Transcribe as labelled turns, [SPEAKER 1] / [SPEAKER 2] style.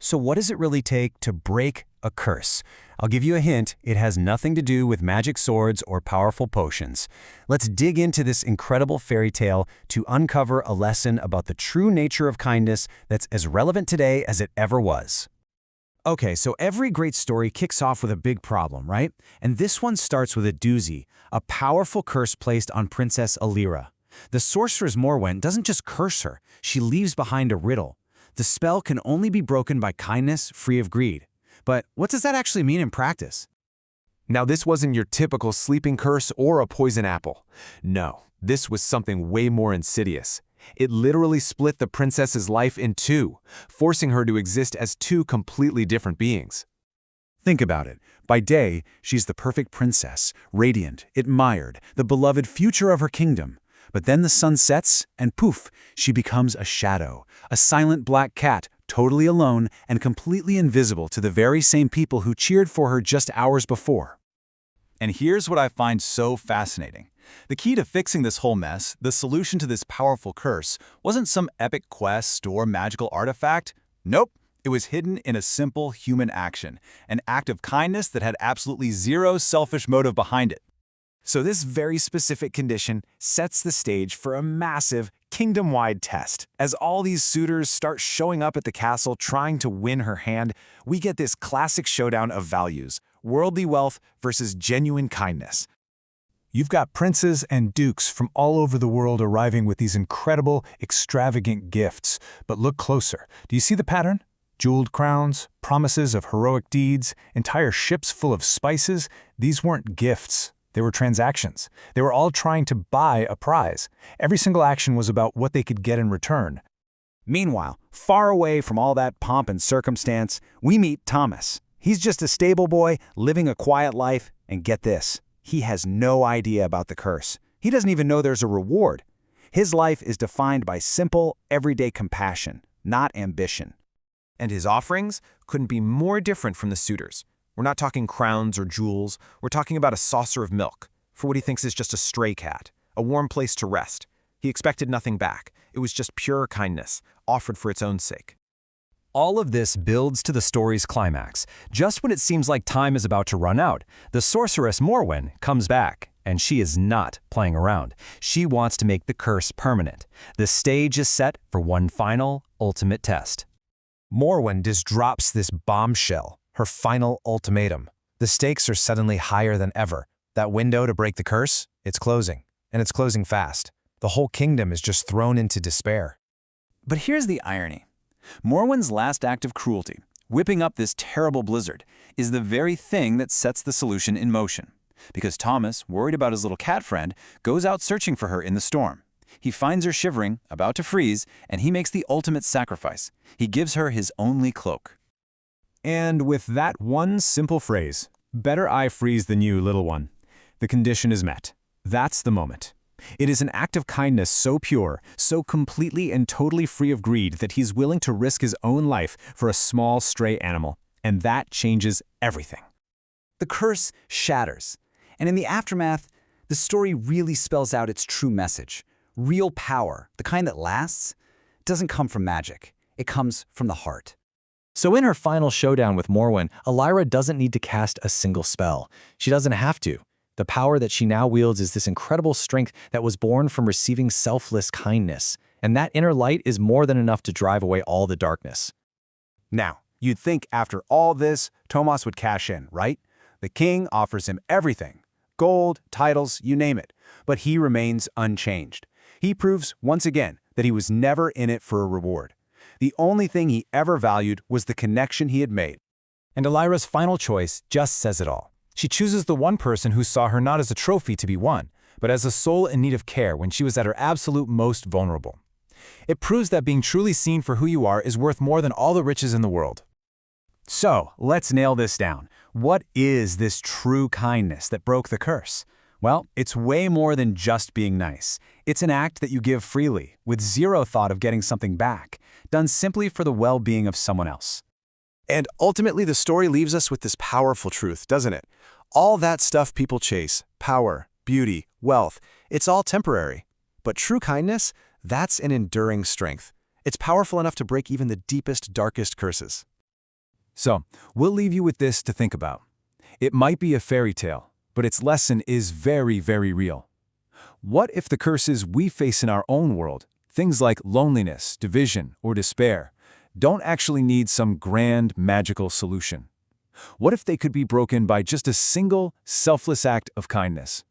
[SPEAKER 1] So what does it really take to break a curse? I'll give you a hint, it has nothing to do with magic swords or powerful potions. Let's dig into this incredible fairy tale to uncover a lesson about the true nature of kindness that's as relevant today as it ever was. Okay, so every great story kicks off with a big problem, right? And this one starts with a doozy, a powerful curse placed on Princess Alira. The sorceress Morwen doesn't just curse her, she leaves behind a riddle. The spell can only be broken by kindness, free of greed. But what does that actually mean in practice?
[SPEAKER 2] Now, this wasn't your typical sleeping curse or a poison apple. No, this was something way more insidious. It literally split the princess's life in two, forcing her to exist as two completely different beings.
[SPEAKER 3] Think about it. By day, she's the perfect princess, radiant, admired, the beloved future of her kingdom. But then the sun sets, and poof, she becomes a shadow, a silent black cat, totally alone and completely invisible to the very same people who cheered for her just hours before.
[SPEAKER 4] And here's what I find so fascinating. The key to fixing this whole mess, the solution to this powerful curse, wasn't some epic quest or magical artifact. Nope, it was hidden in a simple human action, an act of kindness that had absolutely zero selfish motive behind it.
[SPEAKER 1] So this very specific condition sets the stage for a massive, kingdom-wide test. As all these suitors start showing up at the castle trying to win her hand, we get this classic showdown of values, worldly wealth versus genuine kindness.
[SPEAKER 5] You've got princes and dukes from all over the world arriving with these incredible, extravagant gifts. But look closer. Do you see the pattern? Jeweled crowns, promises of heroic deeds, entire ships full of spices. These weren't gifts. They were transactions. They were all trying to buy a prize. Every single action was about what they could get in return.
[SPEAKER 1] Meanwhile, far away from all that pomp and circumstance, we meet Thomas. He's just a stable boy, living a quiet life, and get this, he has no idea about the curse. He doesn't even know there's a reward. His life is defined by simple, everyday compassion, not ambition.
[SPEAKER 2] And his offerings couldn't be more different from the suitors. We're not talking crowns or jewels, we're talking about a saucer of milk, for what he thinks is just a stray cat, a warm place to rest. He expected nothing back. It was just pure kindness, offered for its own sake.
[SPEAKER 6] All of this builds to the story's climax. Just when it seems like time is about to run out, the sorceress Morwen comes back, and she is not playing around. She wants to make the curse permanent. The stage is set for one final, ultimate test.
[SPEAKER 3] Morwen just drops this bombshell, her final ultimatum. The stakes are suddenly higher than ever. That window to break the curse, it's closing, and it's closing fast. The whole kingdom is just thrown into despair.
[SPEAKER 4] But here's the irony. Morwen's last act of cruelty, whipping up this terrible blizzard, is the very thing that sets the solution in motion. Because Thomas, worried about his little cat friend, goes out searching for her in the storm. He finds her shivering, about to freeze, and he makes the ultimate sacrifice. He gives her his only cloak.
[SPEAKER 5] And with that one simple phrase, "Better I freeze than you, little one," the condition is met. That's the moment. It is an act of kindness so pure, so completely and totally free of greed that he's willing to risk his own life for a small stray animal. And that changes everything.
[SPEAKER 7] The curse shatters. And in the aftermath, the story really spells out its true message. Real power, the kind that lasts, doesn't come from magic. It comes from the heart.
[SPEAKER 3] So in her final showdown with Morwen, Alira doesn't need to cast a single spell. She doesn't have to. The power that she now wields is this incredible strength that was born from receiving selfless kindness. And that inner light is more than enough to drive away all the darkness.
[SPEAKER 1] Now, you'd think after all this, Thomas would cash in, right? The king offers him everything. Gold, titles, you name it. But he remains unchanged. He proves, once again, that he was never in it for a reward. The only thing he ever valued was the connection he had made.
[SPEAKER 5] And Alira's final choice just says it all. She chooses the one person who saw her not as a trophy to be won, but as a soul in need of care when she was at her absolute most vulnerable. It proves that being truly seen for who you are is worth more than all the riches in the world.
[SPEAKER 1] So, let's nail this down. What is this true kindness that broke the curse? Well, it's way more than just being nice. It's an act that you give freely, with zero thought of getting something back, done simply for the well-being of someone else.
[SPEAKER 3] And ultimately, the story leaves us with this powerful truth, doesn't it? All that stuff people chase, power, beauty, wealth, it's all temporary. But true kindness, that's an enduring strength. It's powerful enough to break even the deepest, darkest curses.
[SPEAKER 2] So, we'll leave you with this to think about. It might be a fairy tale, but its lesson is very, very real. What if the curses we face in our own world, things like loneliness, division, or despair, don't actually need some grand, magical solution? What if they could be broken by just a single, selfless act of kindness?